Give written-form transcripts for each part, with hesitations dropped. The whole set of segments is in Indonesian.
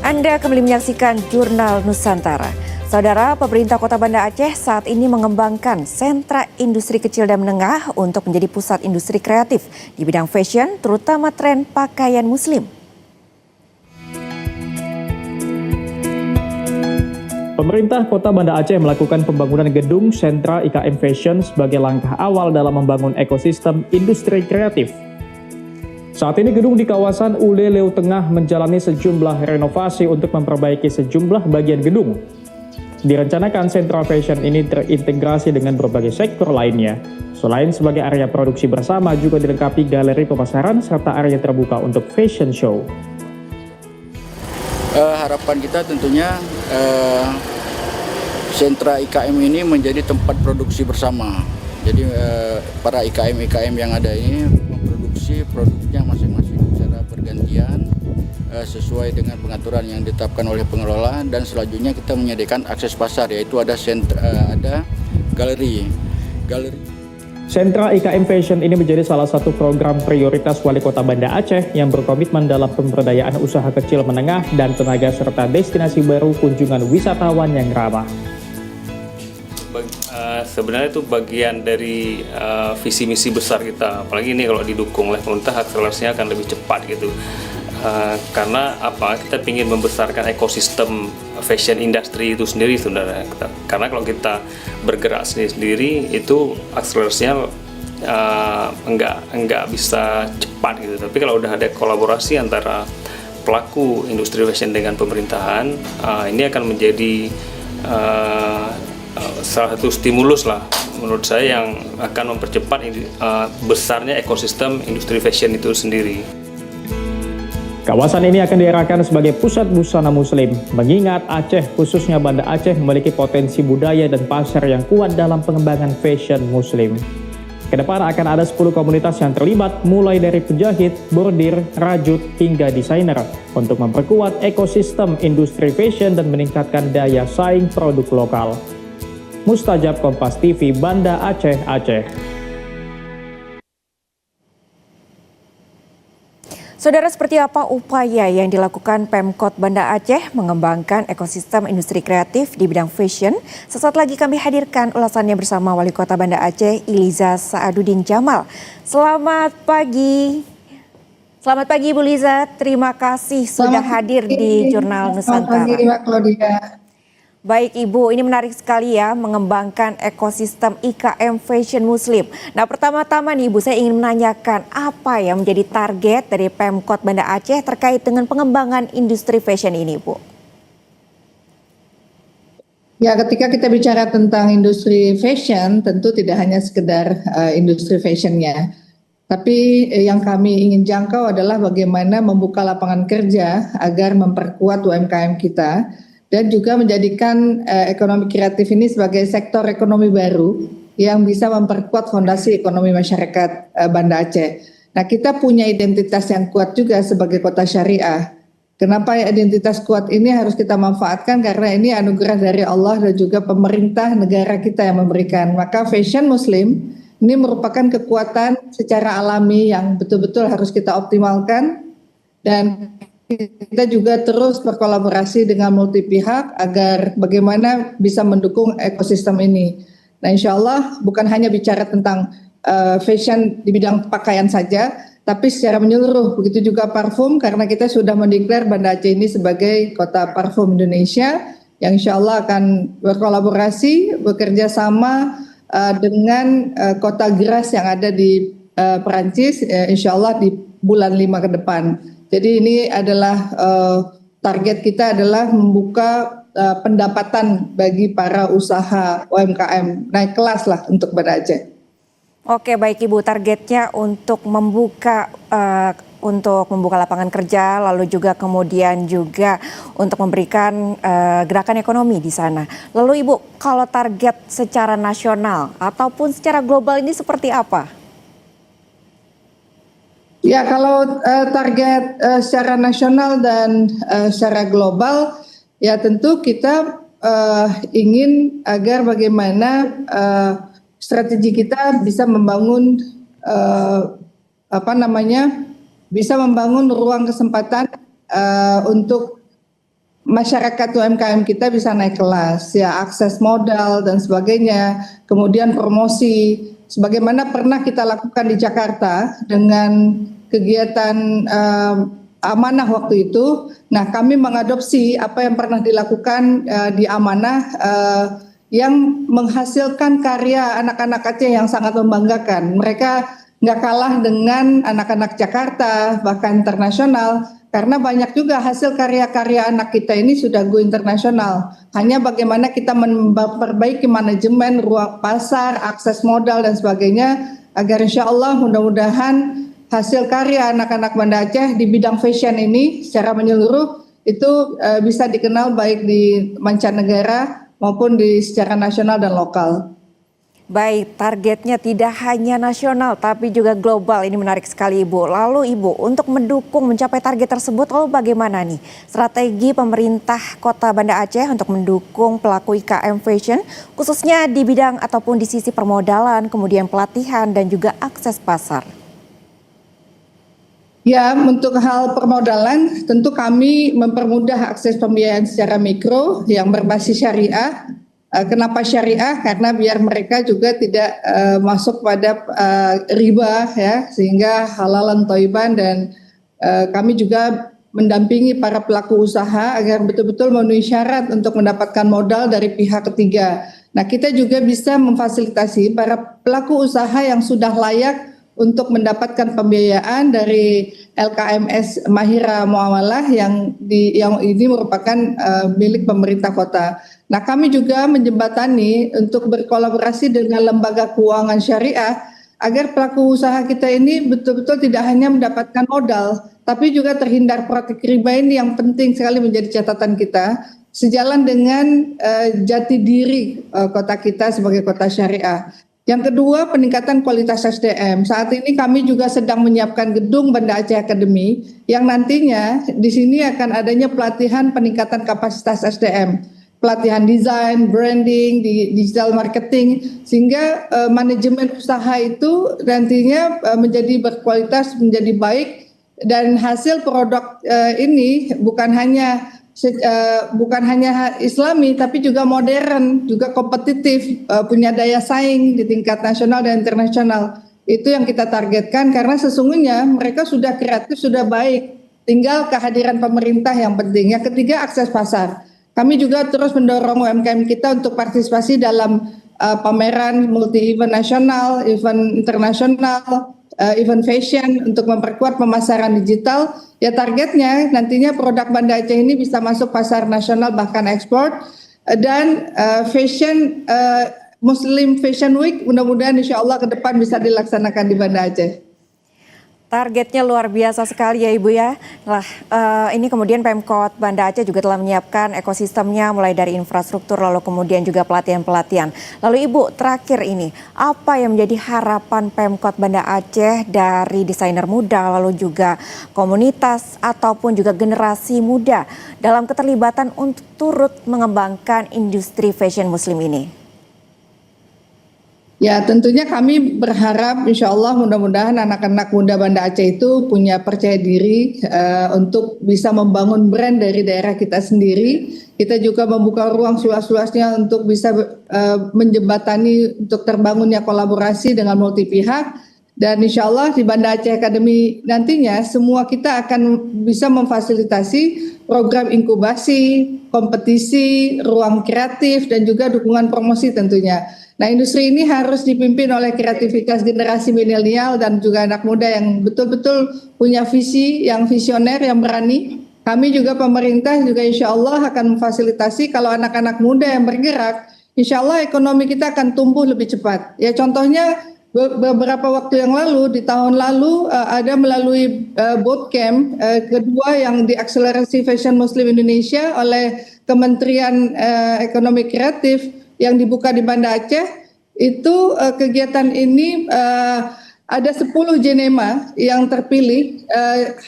Anda kembali menyaksikan Jurnal Nusantara. Saudara, pemerintah Kota Banda Aceh saat ini mengembangkan sentra industri kecil dan menengah untuk menjadi pusat industri kreatif di bidang fashion, terutama tren pakaian muslim. Pemerintah Kota Banda Aceh melakukan pembangunan gedung sentra IKM Fashion sebagai langkah awal dalam membangun ekosistem industri kreatif. Saat ini gedung di kawasan Ule Leu Tengah menjalani sejumlah renovasi untuk memperbaiki sejumlah bagian gedung. Direncanakan sentra fashion ini terintegrasi dengan berbagai sektor lainnya. Selain sebagai area produksi bersama, juga dilengkapi galeri pemasaran serta area terbuka untuk fashion show. Harapan kita tentunya sentra IKM ini menjadi tempat produksi bersama. Jadi para IKM yang ada ini memproduksi produknya masing-masing secara bergantian sesuai dengan pengaturan yang ditetapkan oleh pengelola, dan selanjutnya kita menyediakan akses pasar, yaitu ada galeri. Sentra IKM Fashion ini menjadi salah satu program prioritas Wali Kota Banda Aceh yang berkomitmen dalam pemberdayaan usaha kecil menengah dan tenaga serta destinasi baru kunjungan wisatawan yang ramah. Sebenarnya itu bagian dari visi misi besar kita, apalagi ini kalau didukung oleh pemerintah akselerasinya akan lebih cepat gitu. Karena kita ingin membesarkan ekosistem fashion industry itu sendiri sebenarnya. Karena kalau kita bergerak sendiri itu akselerasinya enggak bisa cepat gitu. Tapi kalau udah ada kolaborasi antara pelaku industri fashion dengan pemerintahan, ini akan menjadi salah satu stimulus lah menurut saya yang akan mempercepat besarnya ekosistem industri fashion itu sendiri. Kawasan ini akan diarahkan sebagai pusat busana muslim, mengingat Aceh, khususnya Banda Aceh, memiliki potensi budaya dan pasar yang kuat dalam pengembangan fashion muslim. Kedepan akan ada 10 komunitas yang terlibat, mulai dari penjahit, bordir, rajut, hingga desainer, untuk memperkuat ekosistem industri fashion dan meningkatkan daya saing produk lokal. Mustajab, Kompas TV, Banda Aceh, Aceh. Saudara, seperti apa upaya yang dilakukan Pemkot Banda Aceh mengembangkan ekosistem industri kreatif di bidang fashion? Sesaat lagi kami hadirkan ulasannya bersama Wali Kota Banda Aceh, Iliza Saaduddin Jamal. Selamat pagi. Selamat pagi Ibu Liza, terima kasih sudah hadir di Jurnal Nusantara. Selamat pagi Mbak Claudia. Baik Ibu, ini menarik sekali ya mengembangkan ekosistem IKM Fashion Muslim. Nah, pertama-tama nih Ibu, saya ingin menanyakan apa yang menjadi target dari Pemkot Banda Aceh terkait dengan pengembangan industri fashion ini, Bu? Ya, ketika kita bicara tentang industri fashion, tentu tidak hanya sekedar industri fashionnya. Tapi yang kami ingin jangkau adalah bagaimana membuka lapangan kerja agar memperkuat UMKM kita, dan juga menjadikan ekonomi kreatif ini sebagai sektor ekonomi baru yang bisa memperkuat fondasi ekonomi masyarakat Banda Aceh. Nah, kita punya identitas yang kuat juga sebagai kota syariah. Kenapa identitas kuat ini harus kita manfaatkan? Karena ini anugerah dari Allah dan juga pemerintah negara kita yang memberikan. Maka fashion muslim ini merupakan kekuatan secara alami yang betul-betul harus kita optimalkan, dan kita juga terus berkolaborasi dengan multi pihak agar bagaimana bisa mendukung ekosistem ini. Nah, insya Allah bukan hanya bicara tentang fashion di bidang pakaian saja, tapi secara menyeluruh. Begitu juga parfum, karena kita sudah mendeklar Banda Aceh ini sebagai kota parfum Indonesia yang insya Allah akan berkolaborasi, bekerja sama dengan kota Gras yang ada di Perancis, insya Allah di bulan 5 ke depan. Jadi ini adalah target kita adalah membuka pendapatan bagi para usaha UMKM, naik kelas lah untuk Banda Aceh. Oke, baik Ibu, targetnya untuk membuka lapangan kerja, lalu juga kemudian juga untuk memberikan gerakan ekonomi di sana. Lalu Ibu, kalau target secara nasional ataupun secara global ini seperti apa? Ya, kalau target secara nasional dan secara global, ya tentu kita ingin agar bagaimana strategi kita bisa membangun bisa membangun ruang kesempatan untuk masyarakat UMKM kita bisa naik kelas, ya akses modal dan sebagainya, kemudian promosi, sebagaimana pernah kita lakukan di Jakarta dengan kegiatan amanah waktu itu. Nah, kami mengadopsi apa yang pernah dilakukan di amanah yang menghasilkan karya anak-anak Aceh yang sangat membanggakan. Mereka nggak kalah dengan anak-anak Jakarta, bahkan internasional, karena banyak juga hasil karya-karya anak kita ini sudah go internasional. Hanya bagaimana kita memperbaiki manajemen, ruang pasar, akses modal dan sebagainya, agar insya Allah mudah-mudahan hasil karya anak-anak Banda Aceh di bidang fashion ini secara menyeluruh itu bisa dikenal baik di mancanegara maupun di secara nasional dan lokal. Baik, targetnya tidak hanya nasional tapi juga global. Ini menarik sekali Ibu. Lalu Ibu, untuk mendukung mencapai target tersebut, lalu bagaimana nih strategi pemerintah Kota Banda Aceh untuk mendukung pelaku IKM fashion, khususnya di bidang ataupun di sisi permodalan, kemudian pelatihan dan juga akses pasar? Ya, untuk hal permodalan tentu kami mempermudah akses pembiayaan secara mikro yang berbasis syariah. Kenapa syariah? Karena biar mereka juga tidak masuk pada riba, ya, sehingga halalan thayyiban, dan kami juga mendampingi para pelaku usaha agar betul-betul memenuhi syarat untuk mendapatkan modal dari pihak ketiga. Nah, kita juga bisa memfasilitasi para pelaku usaha yang sudah layak untuk mendapatkan pembiayaan dari LKMS Mahira Muamalah yang ini merupakan milik pemerintah kota. Nah, kami juga menjembatani untuk berkolaborasi dengan lembaga keuangan syariah agar pelaku usaha kita ini betul-betul tidak hanya mendapatkan modal, tapi juga terhindar praktik riba ini yang penting sekali menjadi catatan kita, sejalan dengan jati diri kota kita sebagai kota syariah. Yang kedua, peningkatan kualitas SDM. Saat ini kami juga sedang menyiapkan gedung Banda Aceh Academy yang nantinya di sini akan adanya pelatihan peningkatan kapasitas SDM, pelatihan desain, branding, digital marketing, sehingga manajemen usaha itu nantinya menjadi berkualitas, menjadi baik, dan hasil produk ini bukan hanya Islami tapi juga modern, juga kompetitif, punya daya saing di tingkat nasional dan internasional. Itu yang kita targetkan karena sesungguhnya mereka sudah kreatif, sudah baik, tinggal kehadiran pemerintah yang penting. Yang ketiga, akses pasar. Kami juga terus mendorong UMKM kita untuk partisipasi dalam pameran multi event nasional, event internasional, event fashion untuk memperkuat pemasaran digital. Ya, targetnya nantinya produk Banda Aceh ini bisa masuk pasar nasional bahkan ekspor, dan fashion Muslim Fashion Week mudah-mudahan insya Allah ke depan bisa dilaksanakan di Banda Aceh. Targetnya luar biasa sekali ya Ibu ya. Nah, ini kemudian Pemkot Banda Aceh juga telah menyiapkan ekosistemnya mulai dari infrastruktur lalu kemudian juga pelatihan-pelatihan. Lalu Ibu, terakhir ini, apa yang menjadi harapan Pemkot Banda Aceh dari desainer muda lalu juga komunitas ataupun juga generasi muda dalam keterlibatan untuk turut mengembangkan industri fashion muslim ini? Ya, tentunya kami berharap insya Allah mudah-mudahan anak-anak muda Banda Aceh itu punya percaya diri untuk bisa membangun brand dari daerah kita sendiri. Kita juga membuka ruang seluas-luasnya untuk bisa menjembatani untuk terbangunnya kolaborasi dengan multi pihak. Dan insya Allah di Banda Aceh Academy nantinya semua kita akan bisa memfasilitasi program inkubasi, kompetisi, ruang kreatif, dan juga dukungan promosi tentunya. Nah, industri ini harus dipimpin oleh kreativitas generasi milenial dan juga anak muda yang betul-betul punya visi, yang visioner, yang berani. Kami juga pemerintah juga insya Allah akan memfasilitasi kalau anak-anak muda yang bergerak, insya Allah ekonomi kita akan tumbuh lebih cepat. Ya, contohnya beberapa waktu yang lalu, di tahun lalu ada melalui bootcamp kedua yang diakselerasi Fashion Muslim Indonesia oleh Kementerian Ekonomi Kreatif yang dibuka di Banda Aceh. Itu kegiatan ini ada 10 jenema yang terpilih,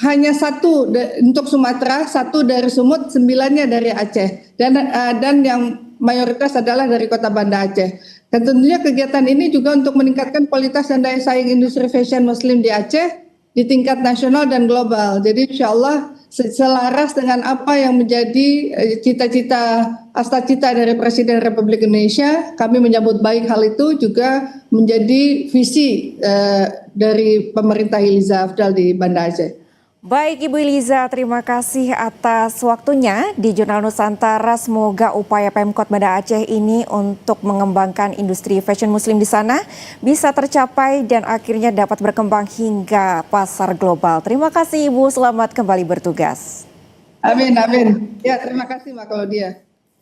hanya satu untuk Sumatera, satu dari Sumut, 9-nya dari Aceh, dan yang mayoritas adalah dari Kota Banda Aceh. Dan tentunya kegiatan ini juga untuk meningkatkan kualitas dan daya saing industri fashion muslim di Aceh di tingkat nasional dan global. Jadi insya Allah selaras dengan apa yang menjadi cita-cita cita dari Presiden Republik Indonesia. Kami menyambut baik hal itu, juga menjadi visi dari pemerintah Iliza Afdal di Banda Aceh. Baik Ibu Iliza, terima kasih atas waktunya di Jurnal Nusantara. Semoga upaya Pemkot Banda Aceh ini untuk mengembangkan industri fashion muslim di sana bisa tercapai dan akhirnya dapat berkembang hingga pasar global. Terima kasih Ibu, selamat kembali bertugas. Amin, amin. Ya, terima kasih Mbak Claudia.